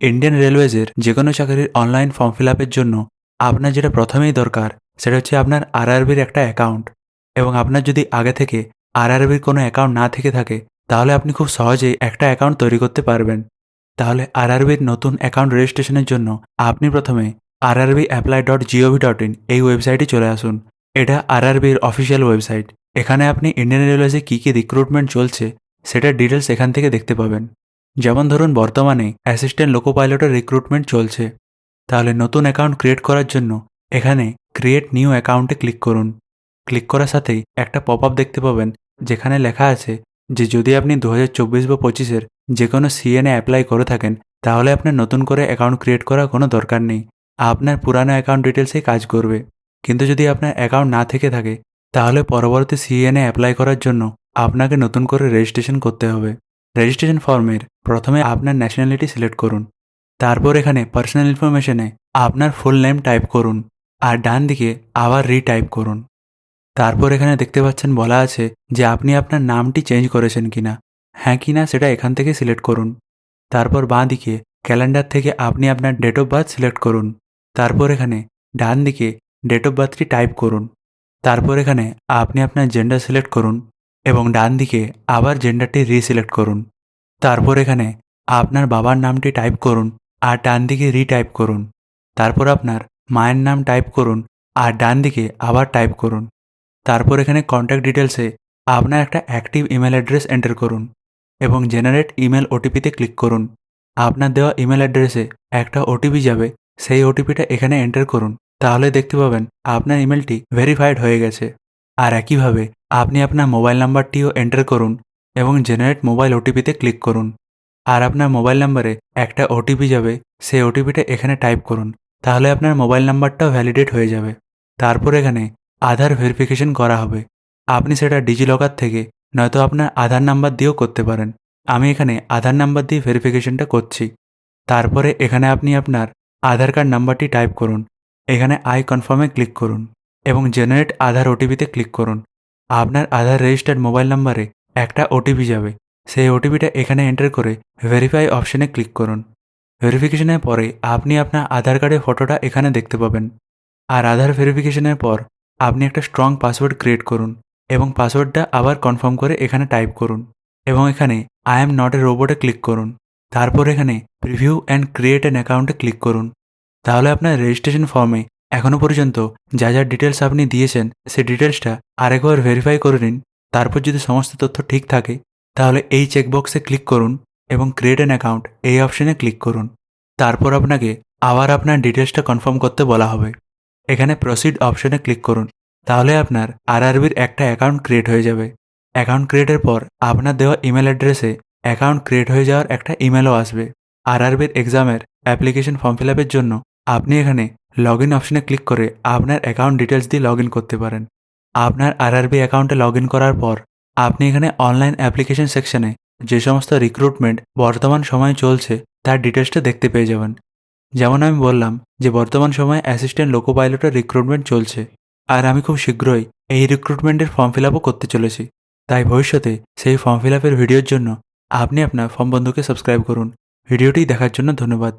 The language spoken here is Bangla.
ইন্ডিয়ান রেলওয়েজের যে কোনো চাকরির অনলাইন ফর্ম ফিল আপের জন্য আপনার যেটা প্রথমেই দরকার সেটা হচ্ছে আপনার আরআরবির একটা অ্যাকাউন্ট। এবং আপনার যদি আগে থেকে আরআরবির কোনো অ্যাকাউন্ট না থেকে থাকে তাহলে আপনি খুব সহজেই একটা অ্যাকাউন্ট তৈরি করতে পারবেন। তাহলে আরআরবির নতুন অ্যাকাউন্ট রেজিস্ট্রেশনের জন্য আপনি প্রথমে rrbapply.gov.in এই ওয়েবসাইটে চলে আসুন। এটা আরআরবির অফিসিয়াল ওয়েবসাইট। এখানে আপনি ইন্ডিয়ান রেলওয়েজে কী কী রিক্রুটমেন্ট চলছে সেটার ডিটেলস এখান থেকে দেখতে পাবেন। যেমন ধরুন বর্তমানে অ্যাসিস্ট্যান্ট লোকো পাইলটের রিক্রুটমেন্ট চলছে। তাহলে নতুন অ্যাকাউন্ট ক্রিয়েট করার জন্য এখানে ক্রিয়েট নিউ অ্যাকাউন্টে ক্লিক করুন। ক্লিক করার সাথেই একটা পপ আপ দেখতে পাবেন যেখানে লেখা আছে যে যদি আপনি 2024 বা 25-এর যে কোনো সিএনএ অ্যাপ্লাই করে থাকেন তাহলে আপনার নতুন করে অ্যাকাউন্ট ক্রিয়েট করার কোনো দরকার নেই, আপনার পুরানো অ্যাকাউন্ট ডিটেলসেই কাজ করবে। কিন্তু যদি আপনার অ্যাকাউন্ট না থেকে থাকে তাহলে পরবর্তী সিএনএ অ্যাপ্লাই করার জন্য আপনাকে নতুন করে রেজিস্ট্রেশন করতে হবে। রেজিস্ট্রেশন ফর্মের প্রথমে আপনার ন্যাশনালিটি সিলেক্ট করুন। তারপর এখানে পার্সোনাল ইনফরমেশনে আপনার ফুল নেম টাইপ করুন আর ডান দিকে আবার রিটাইপ করুন। তারপর এখানে দেখতে পাচ্ছেন বলা আছে যে আপনি আপনার নামটি চেঞ্জ করেছেন কিনা, হ্যাঁ কিনা সেটা এখান থেকে সিলেক্ট করুন। তারপর বাঁ দিকে ক্যালেন্ডার থেকে আপনি আপনার ডেট অফ বার্থ সিলেক্ট করুন। তারপর এখানে ডান দিকে ডেট অফ বার্থটি টাইপ করুন। তারপর এখানে আপনি আপনার জেন্ডার সিলেক্ট করুন এবং ডান দিকে আবার জেন্ডারটি রিসিলেক্ট করুন। তারপর এখানে আপনার বাবার নামটি টাইপ করুন আর ডান দিকে রিটাইপ করুন। তারপর আপনার মায়ের নাম টাইপ করুন আর ডান দিকে আবার টাইপ করুন। তারপর এখানে কন্ট্যাক্ট ডিটেলসে আপনার একটা অ্যাক্টিভ ইমেল অ্যাড্রেস এন্টার করুন এবং জেনারেট ইমেল ওটিপিতে ক্লিক করুন। আপনার দেওয়া ইমেল অ্যাড্রেসে একটা ওটিপি যাবে, সেই ওটিপিটা এখানে এন্টার করুন। তাহলে দেখতে পাবেন আপনার ইমেলটি ভেরিফাইড হয়ে গেছে। আর একইভাবে আপনি আপনার মোবাইল নাম্বারটিও এন্টার করুন এবং জেনারেট মোবাইল ওটিপিতে ক্লিক করুন। আর আপনার মোবাইল নাম্বারে একটা ওটিপি যাবে, সেই ওটিপিটা এখানে টাইপ করুন। তাহলে আপনার মোবাইল নাম্বারটাও ভ্যালিডেট হয়ে যাবে। তারপর এখানে আধার ভেরিফিকেশন করা হবে। আপনি সেটা ডিজিলকার থেকে নয়তো আপনার আধার নাম্বার দিয়েও করতে পারেন। আমি এখানে আধার নাম্বার দিয়ে ভেরিফিকেশনটা করছি। তারপরে এখানে আপনি আপনার আধার কার্ড নাম্বারটি টাইপ করুন। এখানে আই কনফার্মে ক্লিক করুন এবং জেনারেট আধার ওটিপিতে ক্লিক করুন। আপনার আধার রেজিস্টার্ড মোবাইল নাম্বারে একটা ওটিপি যাবে, সেই ওটিপিটা এখানে এন্টার করে ভেরিফাই অপশনে ক্লিক করুন। ভেরিফিকেশনের পরে আপনি আপনার আধার কার্ডের ফটোটা এখানে দেখতে পাবেন। আর আধার ভেরিফিকেশনের পর আপনি একটা স্ট্রং পাসওয়ার্ড ক্রিয়েট করুন এবং পাসওয়ার্ডটা আবার কনফার্ম করে এখানে টাইপ করুন এবং এখানে আই এম নট এ রোবটে ক্লিক করুন। তারপর এখানে প্রিভিউ অ্যান্ড ক্রিয়েট অ্যান অ্যাকাউন্টে ক্লিক করুন। তাহলে আপনার রেজিস্ট্রেশন ফর্মে এখনও পর্যন্ত যা যা ডিটেলস আপনি দিয়েছেন সেই ডিটেলসটা আরেকবার ভেরিফাই করে নিন। তারপর যদি সমস্ত তথ্য ঠিক থাকে তাহলে এই চেকবক্সে ক্লিক করুন এবং ক্রিয়েট অ্যান অ্যাকাউন্ট এই অপশনে ক্লিক করুন। তারপর আপনাকে আবার আপনার ডিটেলসটা কনফার্ম করতে বলা হবে। এখানে প্রসিড অপশনে ক্লিক করুন। তাহলে আপনার আরআরবির একটা অ্যাকাউন্ট ক্রিয়েট হয়ে যাবে। অ্যাকাউন্ট ক্রিয়েটের পর আপনার দেওয়া ইমেল অ্যাড্রেসে অ্যাকাউন্ট ক্রিয়েট হয়ে যাওয়ার একটা ইমেলও আসবে। আরআরবির এক্সামের অ্যাপ্লিকেশন ফর্ম ফিল আপের জন্য আপনি এখানে লগ ইন অপশনে ক্লিক করে আপনার অ্যাকাউন্ট ডিটেলস দিয়ে লগ ইন করতে পারেন। আপনার আরআরবি অ্যাকাউন্টে লগ ইন করার পর আপনি এখানে অনলাইন অ্যাপ্লিকেশন সেকশনে যে সমস্ত রিক্রুটমেন্ট বর্তমান সময়ে চলছে তার ডিটেলসটা দেখতে পেয়ে যাবেন। যেমন আমি বললাম যে বর্তমান সময়ে অ্যাসিস্ট্যান্ট লোকো পাইলটের রিক্রুটমেন্ট চলছে আর আমি খুব শীঘ্রই এই রিক্রুটমেন্টের ফর্ম ফিল আপও করতে চলেছি। তাই ভবিষ্যতে সেই ফর্ম ফিল আপের ভিডিওর জন্য আপনি আপনার ফর্ম বন্ধুকে সাবস্ক্রাইব করুন। ভিডিওটি দেখার জন্য ধন্যবাদ।